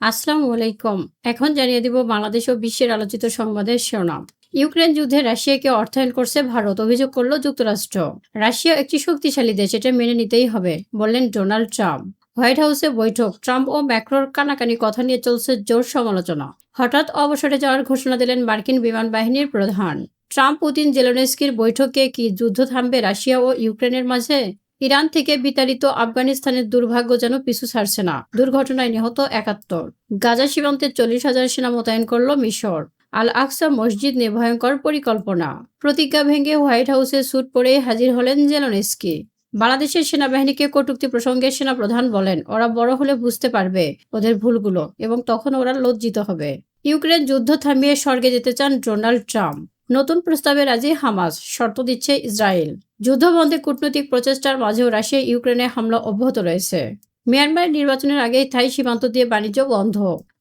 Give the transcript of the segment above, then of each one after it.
আসসালামু আলাইকুম। এখন জানিয়ে দিব বাংলাদেশ ও বিশ্বের আলোচিত সংবাদের শিরোনাম। ইউক্রেন যুদ্ধে রাশিয়াকে অর্থায়ন করছে ভারত, অভিযোগ করল যুক্তরাষ্ট্র। রাশিয়া একটি শক্তিশালী দেশ, এটা মেনে নিতেই হবে, বললেন ডোনাল্ড ট্রাম্প। হোয়াইট হাউসে বৈঠক, ট্রাম্প ও ম্যাক্রোর কানাকানি কথা নিয়ে চলছে জোর সমালোচনা। হঠাৎ অবসরে যাওয়ার ঘোষণা দিলেন মার্কিন বিমান বাহিনীর প্রধান। ট্রাম্প পুতিন জেলেনস্কির বৈঠকে কি যুদ্ধ থামবে রাশিয়া ও ইউক্রেনের মাঝে? ইরান থেকে বিতাড়িত আফগানিস্তানের দুর্ভাগ্য যেন পিছু ছাড়ছে না, দুর্ঘটনায় নিহত ৭১। গাজা সীমান্তে ৪০,০০০ সেনা মোতায়েন করল মিশর। আল আকসা মসজিদ নিয়ে ভয়ঙ্কর পরিকল্পনা। প্রতিজ্ঞা ভেঙে হোয়াইট হাউসে স্যুট পরে হাজির হলেন জেলেনস্কি। বাংলাদেশের সেনাবাহিনীকে কটূক্তি প্রসঙ্গে সেনাপ্রধান বলেন, ওরা বড় হলে বুঝতে পারবে ওদের ভুলগুলো এবং তখন ওরা লজ্জিত হবে। ইউক্রেন যুদ্ধ থামিয়ে স্বর্গে যেতে চান ডোনাল্ড ট্রাম্প। নতুন প্রস্তাবে রাজি হামাস, শর্ত দিচ্ছে ইসরায়েল। যুদ্ধবন্ধে কূটনৈতিক প্রচেষ্টার মাঝেও রাশিয়া ইউক্রেনে হামলা অব্যাহত রয়েছে। মিয়ানমার নির্বাচনের আগেই থাই সীমান্ত দিয়ে বাণিজ্য বন্ধ।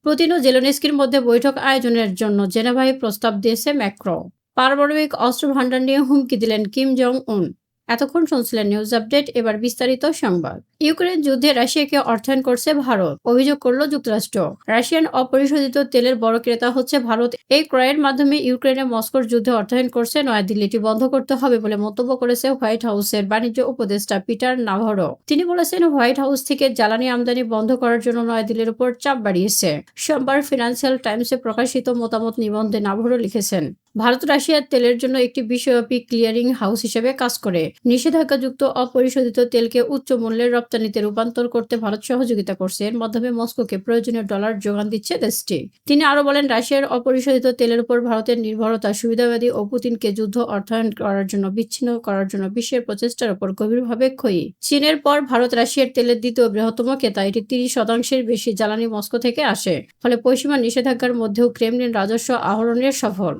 পুতিন ও জেলেনস্কির মধ্যে বৈঠক আয়োজনের জন্য জেনেভায় প্রস্তাব দিয়েছে ম্যাক্রো। পারমাণবিক অস্ত্র ভান্ডার নিয়ে হুমকি দিলেন কিম জং উন। এতক্ষণ শুনছিলেন নিউজ আপডেট, এবার বিস্তারিত সংবাদ। ইউক্রেন যুদ্ধে রাশিয়াকে অর্থায়ন করছে ভারত, অভিযোগ করল যুক্তরাষ্ট্র। রাশিয়ান অপরিশোধিত তেলের বড় ক্রেতা হচ্ছে ভারত। এই ক্রয়ের মাধ্যমে ইউক্রেনে মস্কোর যুদ্ধে অর্থায়ন করছে নয়াদিল্লিটি বন্ধ করতে হবে বলে মন্তব্য করেছে হোয়াইট হাউসের বাণিজ্য উপদেষ্টা পিটার নাভারো। তিনি বলেছেন, হোয়াইট হাউস থেকে জ্বালানি আমদানি বন্ধ করার জন্য নয়াদিল্লির উপর চাপ বাড়িয়েছে। সোমবার ফিনান্সিয়াল টাইমসে প্রকাশিত মতামত নিবন্ধে নাভারো লিখেছেন, ভারত রাশিয়ার তেলের জন্য একটি বিশ্বব্যাপী ক্লিয়ারিং হাউস হিসেবে কাজ করে। নিষেধাজ্ঞাযুক্ত অপরিশোধিত তেলকে উচ্চ মূল্যের রপ্তানিতে রূপান্তর করতে ভারত সহযোগিতা করছে। এর মাধ্যমে মস্কোকে প্রয়োজনীয় ডলার যোগান দিচ্ছে দেশটি। তিনি আরও বলেন, রাশিয়ার অপরিশোধিত তেলের উপর ভারতের নির্ভরতা সুবিধাবাদী ও পুতিনকে যুদ্ধ অর্থায়ন করার জন্য বিচ্ছিন্ন করার জন্য বিশ্বের প্রচেষ্টার উপর গভীরভাবে ক্ষয়ী। চীনের পর ভারত রাশিয়ার তেলের দ্বিতীয় বৃহত্তম ক্রেতা। এটি ৩০% বেশি জ্বালানি মস্কো থেকে আসে। ফলে পশ্চিমা নিষেধাজ্ঞার মধ্যেও ক্রেমলিন রাজস্ব আহরণের সফল।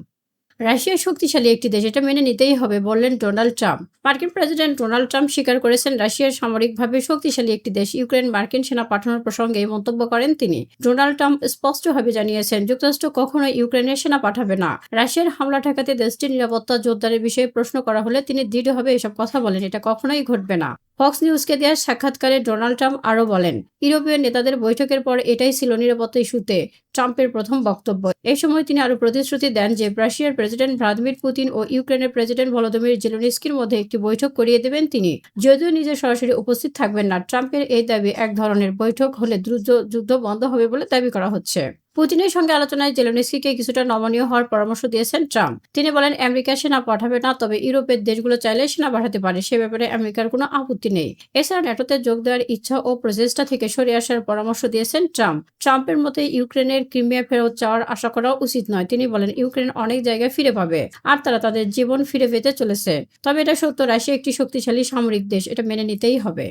রাশিয়া শক্তিশালী একটি দেশ, এটা মেনে নিতেই হবে, বললেন ডোনাল্ড ট্রাম্প। মার্কিন প্রেসিডেন্ট ডোনাল্ড ট্রাম্প স্বীকার করেছেন রাশিয়ার সামরিকভাবে শক্তিশালী একটি দেশ। ইউক্রেন মার্কিন সেনা পাঠানোর প্রসঙ্গে এই মন্তব্য করেন তিনি। ডোনাল্ড ট্রাম্প স্পষ্টভাবে জানিয়েছেন, যুক্তরাষ্ট্র কখনোই ইউক্রেনের সেনা পাঠাবে না। রাশিয়ার হামলা ঠেকাতে দেশটির নিরাপত্তা জোরদারের বিষয়ে প্রশ্ন করা হলে তিনি দৃঢ়ভাবে এসব কথা বলেন, এটা কখনোই ঘটবে না। ফক্স নিউজকে দেওয়া সাক্ষাৎকারে ডোনাল্ড ট্রাম্প আরও বলেন, ইউরোপীয় নেতাদের বৈঠকের পর এটাই ছিল নিরাপত্তা ইস্যুতে ট্রাম্পের প্রথম বক্তব্য। এই সময় তিনি আরও প্রতিশ্রুতি দেন যে রাশিয়ার প্রেসিডেন্ট ভ্লাদিমির পুতিন ও ইউক্রেনের প্রেসিডেন্ট ভলোদিমির জেলেনস্কির মধ্যে একটি বৈঠক করিয়ে দেবেন তিনি, যদিও নিজে সরাসরি উপস্থিত থাকবেন না। ট্রাম্পের এই দাবি এক ধরনের বৈঠক হলে দ্রুত যুদ্ধ বন্ধ হবে বলে দাবি করা হচ্ছে। পুতিনের সঙ্গে আলোচনায় জেলেনস্কিকে কিছুটা নমনীয় হওয়ার পরামর্শ দিয়েছেন ট্রাম্প। তিনি বলেন, আমেরিকা সেনা পাঠাবে না, তবে ইউরোপের দেশগুলো চাইলে সেনা পাঠাতে পারে, সে ব্যাপারে আমেরিকার কোনো আপত্তি নেই। এছাড়া ন্যাটোতে যোগ দেওয়ার ইচ্ছা ও প্রচেষ্টা থেকে সরে আসার পরামর্শ দিয়েছেন ট্রাম্প। ট্রাম্পের মতে ইউক্রেনের ক্রিমিয়া ফেরত চাওয়ার আশা করা উচিত নয়। তিনি বলেন, ইউক্রেন অনেক জায়গায় ফিরে পাবে আর তারা তাদের জীবন ফিরে পেতে চলেছে। তবে এটা সত্য, রাশিয়া একটি শক্তিশালী সামরিক দেশ, এটা মেনে নিতেই হবে।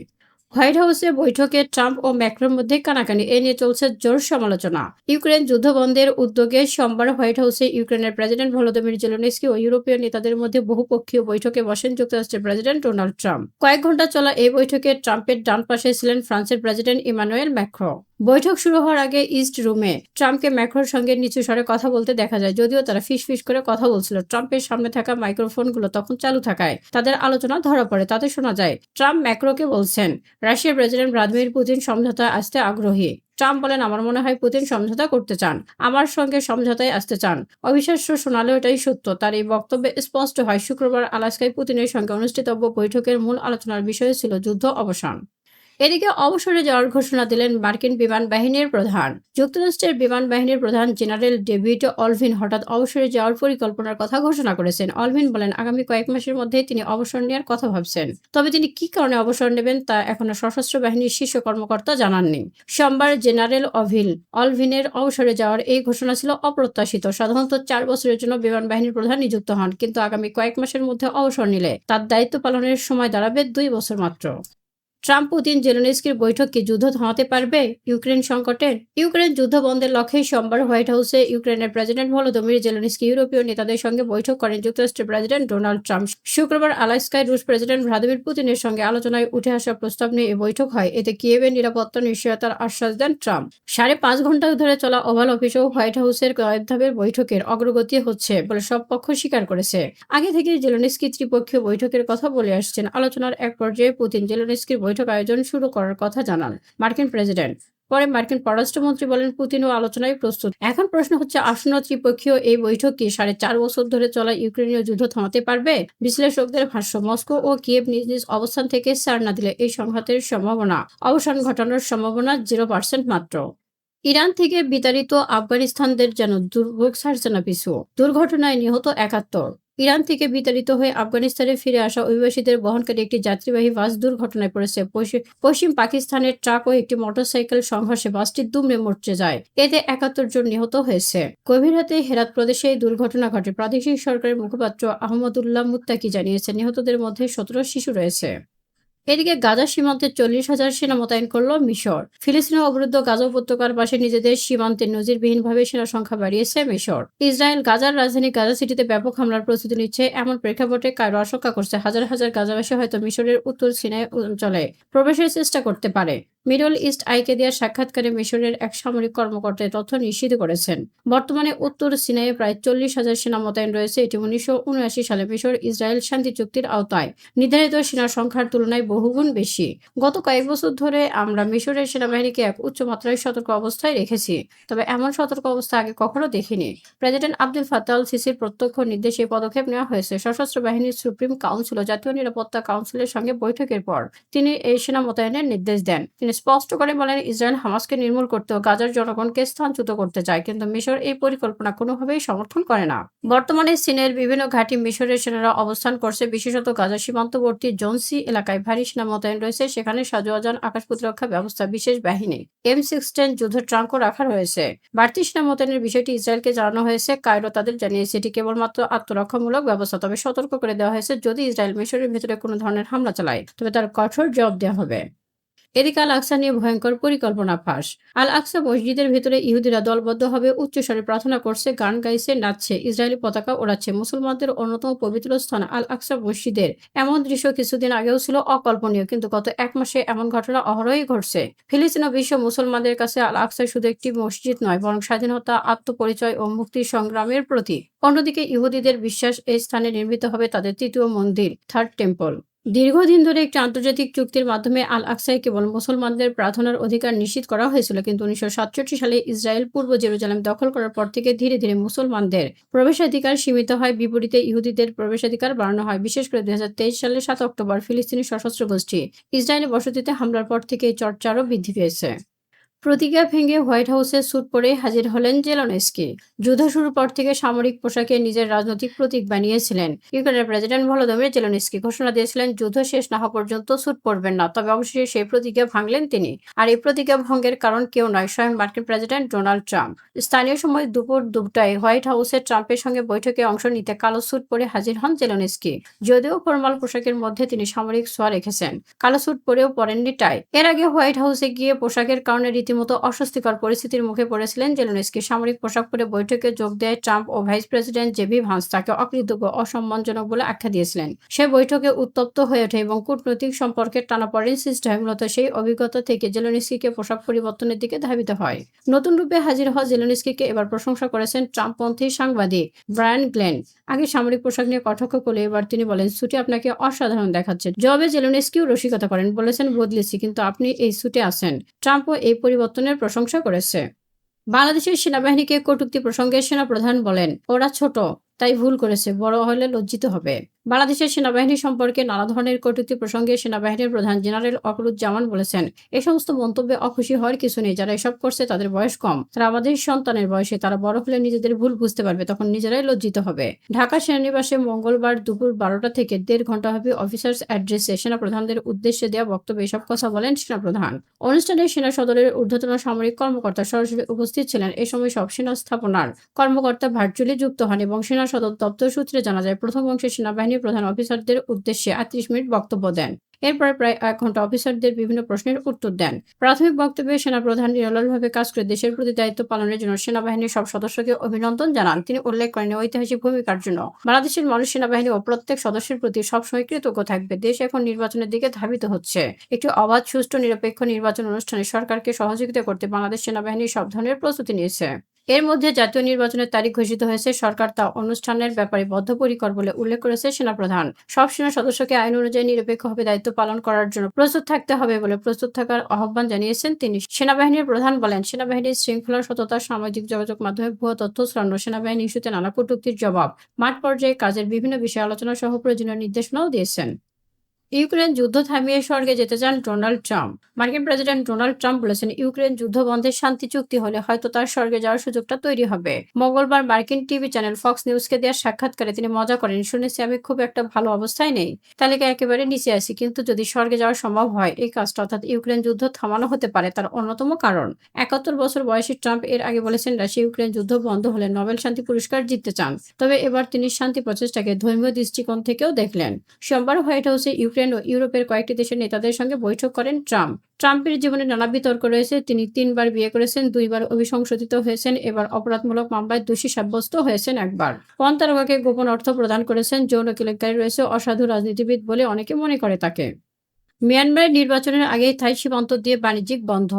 হোয়াইট হাউসে বৈঠকে ট্রাম্প ও ম্যাক্রোর মধ্যে কানাকানি, এ নিয়ে চলছে জোর সমালোচনা। ইউক্রেন যুদ্ধবন্ধের উদ্যোগে সোমবার হোয়াইট হাউসে ইউক্রেনের প্রেসিডেন্ট ভলোদিমির জেলেনস্কি ও ইউরোপীয় নেতাদের মধ্যে বহুপক্ষীয় বৈঠকে বসেন যুক্তরাষ্ট্রের প্রেসিডেন্ট ডোনাল্ড ট্রাম্প। কয়েক ঘন্টা চলা এই বৈঠকে ট্রাম্পের ডান পাশে ছিলেন ফ্রান্সের প্রেসিডেন্ট ইমানুয়েল ম্যাক্রো। বৈঠক শুরু হওয়ার আগে ইস্ট রুমে ট্রাম্পকে ম্যাক্রোর সঙ্গে নিচু স্বরে কথা বলতে দেখা যায়, যদিও তারা ফিসফিস করে কথা বলছিল। ট্রাম্পের সামনে থাকা মাইক্রোফোনগুলো তখন চালু থাকায় তাদের আলোচনা ধরা পড়ে। তাতে শোনা যায় ট্রাম্প ম্যাক্রোকে বলছেন, রাশিয়ার প্রেসিডেন্ট ভ্লাদিমির পুতিন সমঝোতায় আসতে আগ্রহী। ট্রাম্প বলেন, আমার মনে হয় পুতিন সমঝোতা করতে চান, আমার সঙ্গে সমঝোতায় আসতে চান। অবিশ্বাস্য শোনালেও এটাই সত্য। তার এই বক্তব্যে স্পষ্ট হয় শুক্রবার আলাস্কায় পুতিনের সঙ্গে অনুষ্ঠিতব্য বৈঠকের মূল আলোচনার বিষয় ছিল যুদ্ধ অবসান। এদিকে অবসরে যাওয়ার ঘোষণা দিলেন মার্কিন বিমান বাহিনীর প্রধান। যুক্তরাষ্ট্রের বিমান বাহিনীর প্রধান জেনারেল ডেভিড অলভিন হঠাৎ অবসরে যাওয়ার পরিকল্পনার কথা ঘোষণা করেছেন। অলভিন বলেন, আগামী কয়েক মাসের মধ্যেই তিনি অবসর নেওয়ার কথা ভাবছেন। তবে তিনি কি কারণে অবসর নেবেন তা এখনো সশস্ত্র বাহিনীর শীর্ষ কর্মকর্তা জানাননি। সোমবার জেনারেল অলভিনের অবসরে যাওয়ার এই ঘোষণা ছিল অপ্রত্যাশিত। সাধারণত 4 বছরের জন্য বিমান বাহিনীর প্রধান নিযুক্ত হন, কিন্তু আগামী কয়েক মাসের মধ্যে অবসর নিলে তার দায়িত্ব পালনের সময় দাঁড়াবে 2 বছর মাত্র। ট্রাম্প পুতিন জেলেনস্কির বৈঠক কি যুদ্ধ থামাতে পারবে ইউক্রেন সংকটের? ইউক্রেন যুদ্ধ বন্ধের লক্ষ্যে সোমবার হোয়াইট হাউসে ইউক্রেনের প্রেসিডেন্ট ভলোদিমির জেলেনস্কি ইউরোপীয় নেতাদের সঙ্গে বৈঠক করেন যুক্তরাষ্ট্রের প্রেসিডেন্ট ডোনাল্ড ট্রাম্প। শুক্রবার আলাস্কায় রুশ প্রেসিডেন্ট ভ্লাদিমির পুতিনের সঙ্গে আলোচনায় উঠে আসা প্রস্তাব নিয়ে এই বৈঠক হয়। এতে কিয়েভের নিরাপত্তা নিশ্চয়তার আশ্বাস দেন ট্রাম্প। 5.5 ঘন্টা ধরে চলা ওভাল অফিস ও হোয়াইট হাউসের কয়েক ধাপের বৈঠকের অগ্রগতি হচ্ছে বলে সব পক্ষ স্বীকার করেছে। আগে থেকে জেলেনস্কি ত্রিপক্ষীয় বৈঠকের কথা বলে আসছেন। আলোচনার এক পর্যায়ে পুতিন জেলেনস্কির বৈঠক আয়োজন শুরু করার কথা জানান মার্কিন প্রেসিডেন্ট। পরে মার্কিন পররাষ্ট্রমন্ত্রী বলেন, পুতিনও আলোচনায় প্রস্তুত। এখন প্রশ্ন হচ্ছে, আসন্ন ত্রিপক্ষীয় এই বৈঠক কি 4.5 বছর ধরে চলা ইউক্রেনীয় যুদ্ধ থামাতে পারবে? বিশ্লেষকদের ভাষ্য, মস্কো ও কিয়েভ নিজ নিজ অবস্থান থেকে ছাড় না দিলে এই সংঘাতের অবসান ঘটানোর সম্ভাবনা 0% মাত্র। ইরান থেকে বিতাড়িত আফগানিস্তানদের যেন দুর্ভোগ ছাড়ছে না পিছু। দুর্ঘটনায় নিহত 71। ইরান থেকে বিতাড়িত হয়ে আফগানিস্তানে ফিরে আসা অভিবাসীদের বহনকারী একটি যাত্রীবাহী বাস দুর্ঘটনায় পড়েছে। পশ্চিম পাকিস্তানের ট্রাক ও একটি মোটরসাইকেল সংঘর্ষে বাসটি দুমড়ে মুচড়ে যায়। এতে 71 জন নিহত হয়েছে। গভীর রাতে হেরাত প্রদেশে এই দুর্ঘটনা ঘটে। প্রাদেশিক সরকারের মুখপাত্র আহমদুল্লাহ মুত্তাকি জানিয়েছেন, নিহতদের মধ্যে 17 শিশু রয়েছে। এদিকে গাজা সীমান্তে 40,000 সেনা মোতায়েন করল মিশর। ফিলিস্তিনে অবরুদ্ধ গাজা উপত্যকার পাশে নিজেদের সীমান্তে নজিরবিহীনভাবে সেনা সংখ্যা বাড়িয়েছে মিশর। ইসরায়েল গাজার রাজধানী গাজা সিটিতে ব্যাপক হামলার প্রস্তুতি নিচ্ছে, এমন প্রেক্ষাপটে কায়রো আশঙ্কা করছে হাজার হাজার গাজাবাসী হয়তো মিশরের উত্তর সিনাই অঞ্চলে প্রবেশের চেষ্টা করতে পারে। মিডল ইস্ট আইকে দেওয়া সাক্ষাৎকারে মিশরের এক সামরিক কর্মকর্তা তথ্য নিশ্চিত করেছেন। বর্তমানে উত্তর সিনাইয়ে প্রায় 40,000 সেনা মোতায়েন রয়েছে। এটি 1979 সালে মিশর ইসরায়েল শান্তি চুক্তির আওতায়। নির্ধারিত সেনা সংখ্যার তুলনায় বহুগুণ বেশি। গত কয়েক বছর ধরে আমরা মিশরের সেনাবাহিনীকে এক উচ্চ মাত্রায় সতর্ক অবস্থায় রেখেছি, তবে এমন সতর্ক অবস্থা আগে কখনো দেখিনি। প্রেসিডেন্ট আব্দুল ফাত্তাহ আল সিসির প্রত্যক্ষ নির্দেশে এই পদক্ষেপ নেওয়া হয়েছে। সশস্ত্র বাহিনীর সুপ্রিম কাউন্সিল ও জাতীয় নিরাপত্তা কাউন্সিলের সঙ্গে বৈঠকের পর তিনি এই সেনা মোতায়েনের নির্দেশ দেন। তিনি স্পষ্ট করে বলেন, ইসরায়েল হামাসকে নির্মূল করতে ও গাজার জনগণকে স্থানচ্যুত করতে চায়, কিন্তু মিশর এই পরিকল্পনা কোনোভাবেই সমর্থন করে না। বর্তমানে চীনের বিভিন্ন ঘাঁটি মিশরের সেনারা অবস্থান করছে, বিশেষত গাজা সীমান্তবর্তী জোনসি এলাকায় ভারী সেনা মোতায়েন রয়েছে। সেখানে সাজোয়াজান আকাশ প্রতিরক্ষা ব্যবস্থা, বিশেষ বাহিনী, M16 যুদ্ধ ট্রাঙ্কও রাখা রয়েছে। বাড়তি সেনা মোতায়েনের বিষয়টি ইসরায়েলকে জানানো হয়েছে। কায়রো তাদের জানিয়েছে এটি কেবলমাত্র আত্মরক্ষামূলক ব্যবস্থা, তবে সতর্ক করে দেওয়া হয়েছে যদি ইসরায়েল মিশরের ভেতরে কোনো ধরনের হামলা চালায় তবে তার কঠোর জবাব দেওয়া হবে। এদিকে আল আকসা নিয়ে ভয়ঙ্কর পরিকল্পনা ফাঁস। আল আকসা মসজিদের ভেতরে ইহুদিরা দলবদ্ধভাবে উচ্চস্বরে প্রার্থনা করছে, গান গাইছে, নাচছে, ইসরায়েলি পতাকা ওড়াচ্ছে। মুসলমানদের অন্যতম পবিত্র স্থান আল আকসা মসজিদের এমন দৃশ্য কিছুদিন আগেও ছিল অকল্পনীয়, কিন্তু গত এক মাসে এমন ঘটনা অহরহই ঘটছে। ফিলিস্তিন ও বিশ্ব মুসলমানদের কাছে আল আকসা শুধু একটি মসজিদ নয়, বরং স্বাধীনতা, আত্মপরিচয় ও মুক্তি সংগ্রামের প্রতীক। অন্যদিকে ইহুদিদের বিশ্বাস, এই স্থানে নির্মিত হবে তাদের তৃতীয় মন্দির, থার্ড টেম্পল। দীর্ঘদিন ধরে একটি আন্তর্জাতিক চুক্তির মাধ্যমে আল আকসায় কেবল মুসলমানদের প্রার্থনার অধিকার নিশ্চিত করা হয়েছিল, কিন্তু 1967 সালে ইসরায়েল পূর্ব জেরুজালেম দখল করার পর থেকে ধীরে ধীরে মুসলমানদের প্রবেশাধিকার সীমিত হয়, বিপরীতে ইহুদিদের প্রবেশাধিকার বাড়ানো হয়। বিশেষ করে 2023 সালের 7 অক্টোবর ফিলিস্তিনি সশস্ত্র গোষ্ঠী ইসরায়েলি বসতিতে হামলার পর থেকে এই চর্চা আরও বৃদ্ধি পেয়েছে। প্রতিজ্ঞা ভেঙে হোয়াইট হাউসে স্যুট পরে হাজির হলেন জেলেনস্কি। যুদ্ধ শুরুর পর থেকে সামরিক পোশাকে নিজের রাজনৈতিক প্রতীক বানিয়েছিলেন। ইউক্রেনের প্রেসিডেন্ট ভলোদিমির জেলেনস্কি ঘোষণা দিয়েছিলেন যুদ্ধ শেষ না হওয়া পর্যন্ত স্যুট পরবেন না, তবে অবশেষে সেই প্রতিজ্ঞা ভাঙলেন তিনি। আর এই প্রতিজ্ঞা ভঙ্গের কারণ কেউ নয়, স্বয়ং মার্কিন প্রেসিডেন্ট ডোনাল্ড ট্রাম্প। স্থানীয় সময় দুপুর 2টায় হোয়াইট হাউসে ট্রাম্পের সঙ্গে বৈঠকে অংশ নিতে কালো স্যুট পরে হাজির হন জেলেনস্কি। যদিও ফরমাল পোশাকের মধ্যে তিনি সামরিক ছোঁয়া রেখেছেন, কালো স্যুট পরেও পরেননি টাই। এর আগে হোয়াইট হাউসে গিয়ে পোশাকের কারণে রীতিমতো অস্বস্তিকর পরিস্থিতির মুখে পড়েছিলেন জেলেনস্কি। সামরিক পোশাক পরে বৈঠকে যোগ দেয় ট্রাম্প ও ভাইস প্রেসিডেন্ট জেডি ভান্স তাকে অকৃতজ্ঞ, অসম্মানজনক বলে আখ্যা দিয়েছিলেন। সে বৈঠকে উত্তপ্ত হয়ে ওঠে এবং কূটনৈতিক সম্পর্কের টানাপোড়েন সৃষ্টি হয়। মূলত সেই অভিজ্ঞতা থেকে জেলেনস্কিকে পোশাক পরিবর্তনের দিকে ধাবিত হয়। নতুন রূপে হাজির হওয়া জেলেনস্কিকে এবার প্রশংসা করেছেন ট্রাম্পপন্থী সাংবাদিক ব্রায়ান গ্লেন। আগে সামরিক পোশাক নিয়ে কটাক্ষ করলে এবার তিনি বলেন, স্যুটে আপনাকে অসাধারণ দেখাচ্ছে। জবাবে জেলেনস্কিও রসিকতা করেন, বলেছেন, বদলেছি কিন্তু আপনি এই স্যুটে আছেন। ট্রাম্পও এই পরিবর্তনের প্রশংসা করেছে। বাংলাদেশের সেনাবাহিনীকে কটূক্তি প্রসঙ্গে সেনাপ্রধান বলেন, ওরা ছোট তাই ভুল করেছে, বড় হলে লজ্জিত হবে। বাংলাদেশের সেনাবাহিনী সম্পর্কে নানা ধরনের কটূক্তি প্রসঙ্গে সেনাবাহিনীর প্রধান জেনারেল ওয়াকারুজ্জামান বলেছেন, এই সমস্ত মন্তব্যে অখুশি হওয়ার কিছু নেই। যারা এসব করছে তাদের বয়স কম, তারা আমাদের সন্তানের বয়সে। তারা বড় হলে নিজেদের ভুল বুঝতে পারবে, তখন নিজেরাই লজ্জিত হবে। ঢাকা সেনানিবাসে মঙ্গলবার দুপুর 12টা থেকে 1.5 ঘণ্টাব্যাপী অফিসার্স অ্যাড্রেসে সেনাপ্রধানদের উদ্দেশ্যে দেওয়া বক্তব্যে এসব কথা বলেন সেনাপ্রধান। অনুষ্ঠানে সেনা সদরের ঊর্ধ্বতন সামরিক কর্মকর্তা সরাসরি উপস্থিত ছিলেন। এ সময় সব সেনা স্থাপনার কর্মকর্তা ভার্চুয়ালি যুক্ত হন এবং সেনা সদর দপ্তর সূত্রে জানা যায়, প্রথম অংশে সেনাবাহিনী প্রধান অফিসারদের উদ্দেশ্যে 38 মিনিট বক্তব্য দেন। এরপরে প্রায় 1 ঘণ্টা অফিসারদের বিভিন্ন প্রশ্নের উত্তর দেন। প্রাথমিক বক্তব্যে সেনাপ্রধান নিরলসভাবে কাজ করে দেশের প্রতি দায়িত্ব পালনের জন্য সেনাবাহিনীর সব সদস্যকে অভিনন্দন জানান। তিনি উল্লেখ করেন, ঐতিহাসিক ভূমিকার জন্য বাংলাদেশের মানুষ সেনাবাহিনী ও প্রত্যেক সদস্যের প্রতি সবসময় কৃতজ্ঞ থাকবে। দেশ এখন নির্বাচনের দিকে ধাবিত হচ্ছে। একটি অবাধ, সুষ্ঠু, নিরপেক্ষ নির্বাচন অনুষ্ঠানে সরকারকে সহযোগিতা করতে বাংলাদেশ সেনাবাহিনী সব ধরনের প্রস্তুতি নিয়েছে। এর মধ্যে জাতীয় নির্বাচনের তারিখ ঘোষিত হয়েছে, সরকার তা অনুষ্ঠানের ব্যাপারে বদ্ধপরিকর বলে উল্লেখ করেছে সেনাপ্রধান। সব সেনা সদস্যকে আইন অনুযায়ী নিরপেক্ষভাবে দায়িত্ব পালন করার জন্য প্রস্তুত থাকতে হবে বলে প্রস্তুত থাকার আহ্বান জানিয়েছেন তিনি। সেনাবাহিনীর প্রধান বলেন, সেনাবাহিনীর শৃঙ্খলা, সততা, সামাজিক যোগাযোগ মাধ্যমে ভুয়া তথ্য ছড়ানো, সেনাবাহিনী ইস্যুতে নানা কটূক্তির জবাব, মাঠ পর্যায়ে কাজের বিভিন্ন বিষয়ে আলোচনা সহ প্রয়োজনীয় নির্দেশনাও দিয়েছেন। ইউক্রেন যুদ্ধ থামিয়ে স্বর্গে যেতে চান ডোনাল্ড ট্রাম্প। মার্কিন প্রেসিডেন্ট ডোনাল্ড ট্রাম্প বলেছেন, ইউক্রেন যুদ্ধ বন্ধের শান্তি চুক্তি হলে হয়তো তার স্বর্গে যাওয়ার সুযোগটা তৈরি হবে। মঙ্গলবার মার্কিন টিভি চ্যানেল ফক্স নিউজকে দেওয়া সাক্ষাৎকারে তিনি মজা করেন, শুনেছি আমি খুব একটা ভালো অবস্থায় নেই, তালিকা একেবারে নিচে আছি, কিন্তু যদি স্বর্গে যাওয়া সম্ভব হয়, এই কাজটা অর্থাৎ ইউক্রেন যুদ্ধ থামানো হতে পারে তার অন্যতম কারণ। ৭১ বছর বয়সী ট্রাম্প এর আগে বলেছেন, রাশিয়া ইউক্রেন যুদ্ধ বন্ধ হলে নোবেল শান্তি পুরস্কার জিততে চান। তবে এবার তিনি শান্তি প্রচেষ্টাকে ধর্মীয় দৃষ্টিকোণ থেকেও দেখলেন। সোমবার হোয়াইট হাউসে ইউক্রেন ও ইউরোপের কয়েকটি দেশের নেতাদের সঙ্গে বৈঠক করেন ট্রাম্প। ট্রাম্পের জীবনে নানা বিতর্ক রয়েছে। তিনি ৩ বার বিয়ে করেছেন, ২ বার অভিশংসিত হয়েছেন, এবার অপরাধমূলক মামলায় দোষী সাব্যস্ত হয়েছেন একবার। পর্ন তারকাকে গোপন অর্থ প্রদান করেছেন, যৌন কেলেঙ্কারি রয়েছে, অসাধু রাজনীতিবিদ বলে অনেকে মনে করে তাকে। মিয়ানমারের নির্বাচনের আগেই থাই সীমান্ত দিয়ে বাণিজ্যিক বন্ধ।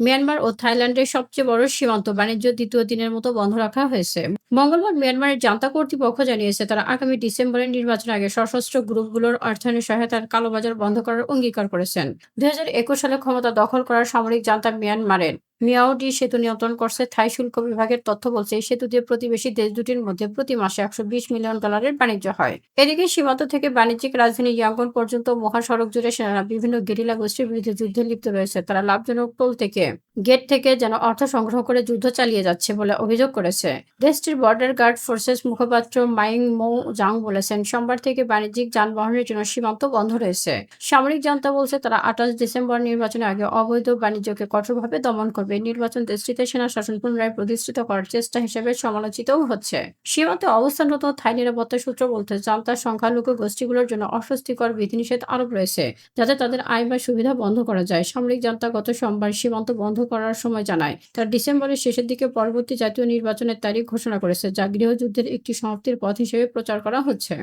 মিয়ানমার ও থাইল্যান্ডের সবচেয়ে বড় সীমান্ত বাণিজ্য দ্বিতীয় দিনের মতো বন্ধ রাখা হয়েছে। মঙ্গলবার মিয়ানমারের জান্তা কর্তৃপক্ষ জানিয়েছে, তারা আগামী ডিসেম্বরের নির্বাচনের আগে সশস্ত্র গ্রুপগুলোর অর্থায়নে সহায়তার কালোবাজার বন্ধ করার অঙ্গীকার করেছেন। ২০২১ সালে ক্ষমতা দখল করার সামরিক জান্তা মিয়ানমারের মিয়াওডি সেতু নিয়ন্ত্রণ করছে। থাই শুল্ক বিভাগের তথ্য বলছে, এই সেতু দিয়ে প্রতিবেশী দেশ দুটির মধ্যে প্রতি মাসে $১২০ মিলিয়ন বাণিজ্য হয়। এদিকে সীমান্ত থেকে বাণিজ্যিক রাজধানী ইয়াঙ্গুন পর্যন্ত মহাসড়ক জুড়ে সেনারা বিভিন্ন গেরিলা গোষ্ঠীর বিরুদ্ধে যুদ্ধে লিপ্ত রয়েছে। তারা লাভজনক টোল থেকে গেট থেকে যেন অর্থ সংগ্রহ করে যুদ্ধ চালিয়ে যাচ্ছে বলে অভিযোগ করেছে। দেশটির বর্ডার গার্ড ফোর্সেস মুখপাত্র মাইং মো জাং বলেছেন, সোমবার থেকে বাণিজ্যিক যানবাহনের জন্য সীমান্ত বন্ধ রয়েছে। সামরিক জান্তা বলছে, তারা ২৮ ডিসেম্বর নির্বাচনের আগে অবৈধ বাণিজ্যকে কঠোরভাবে দমন করবে। নির্বাচন দেশটিতে সেনা শাসন পুনরায় প্রতিষ্ঠিত করার চেষ্টা হিসেবে সমালোচিতও হচ্ছে। সীমান্তে অবস্থানরত থাই নিরাপত্তা সূত্র বলতে, জান্তার সংখ্যালঘু গোষ্ঠীগুলোর জন্য অস্বস্তিকর বিধিনিষেধ আরোপ রয়েছে, যাতে তাদের আয় বা সুবিধা বন্ধ করা যায়। সামরিক জান্তা গত সোমবার সীমান্ত বন্ধ করার সময় জানায়, তারা ডিসেম্বরের শেষের দিকে পরবর্তী জাতীয় নির্বাচনের তারিখ ঘোষণা করেছে, যা গৃহযুদ্ধের একটি সমাপ্তির পথ হিসেবে প্রচার করা হচ্ছে।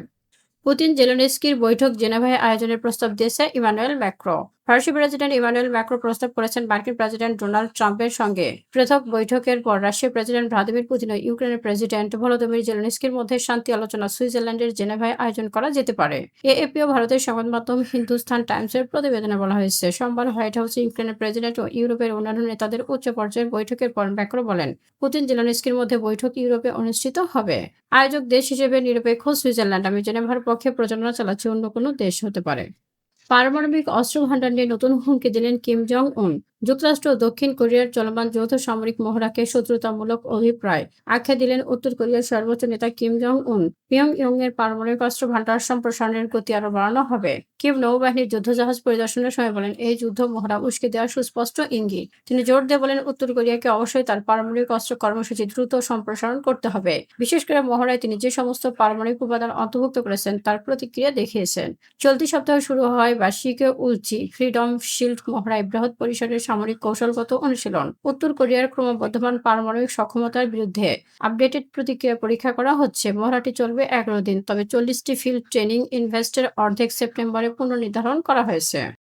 পুতিন জেলেনস্কির বৈঠক জেনেভায় আয়োজনের প্রস্তাব দিয়েছে ইমানুয়েল ম্যাক্রো। ফরাসি প্রেসিডেন্ট ইমানুয়েল ম্যাক্রো প্রস্তাব করেছেন মার্কিন প্রেসিডেন্ট ডোনাল্ড ট্রাম্পের সঙ্গে পৃথক বৈঠকের পর রাশিয়ার প্রেসিডেন্ট ভ্লাদিমির পুতিন ও ইউক্রেনের প্রেসিডেন্ট ভলোদিমির জেলেনস্কির মধ্যে শান্তি আলোচনা সুইজারল্যান্ডের জেনেভায় আয়োজন করা যেতে পারে। এএপি ও ভারতের সংবাদ মাধ্যম হিন্দুস্তান টাইমসের প্রতিবেদনে বলা হয়েছে, সোমবার হোয়াইট হাউসে ইউক্রেনের প্রেসিডেন্ট ও ইউরোপের অন্যান্য নেতাদের উচ্চ পর্যায়ের বৈঠকের পর ম্যাক্রো বলেন, পুতিন জেলেনস্কির মধ্যে বৈঠক ইউরোপে অনুষ্ঠিত হবে। আয়োজক দেশ হিসেবে নিরপেক্ষ সুইজারল্যান্ড। আমি জেনেভার পক্ষে প্রচারণা চালাচ্ছি, অন্য কোনো দেশ হতে পারে। পারমাণবিক অস্ত্র ভান্ডার নিয়ে নতুন হুমকি দিলেন কিম জং উন। যুক্তরাষ্ট্র ও দক্ষিণ কোরিয়ার চলমান যৌথ সামরিক মহড়াকে শত্রুতামূলক অভিপ্রায় আখ্যা দিলেন উত্তর কোরিয়ার সর্বোচ্চ নেতা কিম জং উন। পিয়ংইয়ং এর পারমাণবিক অস্ত্র ভান্ডার সম্প্রসারণের গতি আরও বাড়ানো হবে। কিম নৌবাহিনীর যুদ্ধজাহাজ পরিদর্শনের সময় বলেন, এই যুদ্ধ মহড়া উস্কে দেওয়ার সুস্পষ্ট ইঙ্গিত। তিনি জোর দিয়ে বলেন, উত্তর কোরিয়াকে অবশ্যই তার পারমাণবিক অস্ত্র কর্মসূচি দ্রুত সম্প্রসারণ করতে হবে। বিশেষ করে মহড়ায় তিনি যে সমস্ত পারমাণবিক উপাদান অন্তর্ভুক্ত করেছেন তার প্রতিক্রিয়া দেখিয়েছেন। চলতি সপ্তাহে শুরু হয় বার্ষিক উলচি ফ্রিডম শিল্ড মহড়ায় বৃহৎ পরিসরের সামরিক কৌশলগত অনুশীলন। উত্তর কোরিয়ার ক্রমবর্ধমান পারমাণবিক সক্ষমতার বিরুদ্ধে আপডেটেড প্রতিক্রিয়া পরীক্ষা করা হচ্ছে। মহড়াটি চলবে ১১ দিন, তবে ৪০টি ফিল্ড ট্রেনিং ইনভেস্টের অর্ধেক সেপ্টেম্বরে পুনর্নির্ধারণ করা হয়েছে।